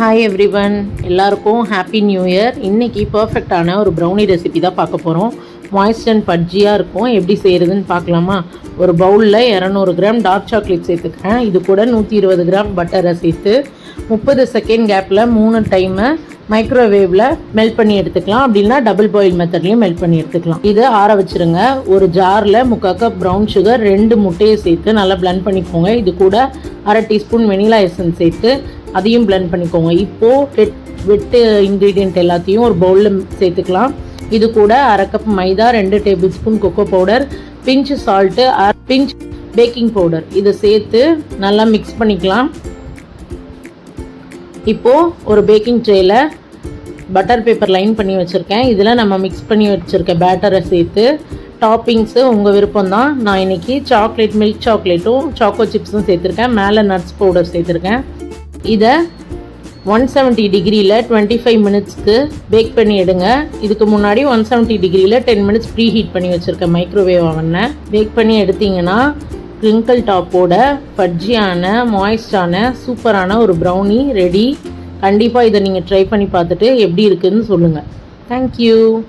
Hi everyone, எல்லாருக்கும் happy new year. இன்றைக்கி பர்ஃபெக்டான ஒரு ப்ரௌனி ரெசிபி தான் பார்க்க போகிறோம். மாய்ஸ்ட் அண்ட் பட்ஜியாக இருக்கும். எப்படி செய்கிறதுன்னு பார்க்கலாமா? ஒரு பவுலில் 200 கிராம் டார்க் சாக்லேட் சேர்த்துக்கிறேன். இது கூட 120 கிராம் பட்டரை சேர்த்து 30 செகண்ட் கேப்பில் 3 டைமு மைக்ரோவேவில் மெல்ட் பண்ணி எடுத்துக்கலாம். அப்படின்னா டபுள் பாயில் மெத்தட்லேயும் மெல்ட் பண்ணி எடுத்துக்கலாம். இதை ஆற வச்சுருங்க. ஒரு ஜாரில் 3/4 கப் ப்ரௌன் சுகர், 2 முட்டையை சேர்த்து நல்லா பிளெண்ட் பண்ணிக்கோங்க. இது கூட அரை டீஸ்பூன் வெனிலா எசன்ஸ் சேர்த்து அதையும் பிளெண்ட் பண்ணிக்கோங்க. இப்போது வெட்டு இன்க்ரீடியண்ட் எல்லாத்தையும் ஒரு பவுலில் சேர்த்துக்கலாம். இது கூட அரை cup maida, 2 tablespoon cocoa powder, pinch salt, pinch baking powder இதை சேர்த்து நல்லா மிக்ஸ் பண்ணிக்கலாம். இப்போது ஒரு பேக்கிங் ட்ரேயில் பட்டர் பேப்பர் லைன் பண்ணி வச்சுருக்கேன். இதில் நம்ம மிக்ஸ் பண்ணி வச்சுருக்க பேட்டரை சேர்த்து டாப்பிங்ஸு உங்கள் விருப்பம்தான். நான் இன்றைக்கி சாக்லேட், மில்க் சாக்லேட்டும் சாக்கோ சிப்ஸும் சேர்த்துருக்கேன். மேலே நட்ஸ் பவுடர் சேர்த்துருக்கேன். இதை 170 டிகிரியில் 25 மினிட்ஸ்க்கு பேக் பண்ணி எடுங்க. இதுக்கு முன்னாடி 170 டிகிரியில் 10 மினிட்ஸ் ப்ரீ ஹீட் பண்ணி வச்சுருக்கேன் மைக்ரோவேவ் அவனை. பேக் பண்ணி எடுத்திங்கன்னா க்ரிங்கிள் டாப்போட பட்ஜியான மாய்ஸ்டான சூப்பரான ஒரு ப்ரௌனி ரெடி. கண்டிப்பாக இதை நீங்கள் ட்ரை பண்ணி பார்த்துட்டு எப்படி இருக்குதுன்னு சொல்லுங்கள். தேங்க்யூ.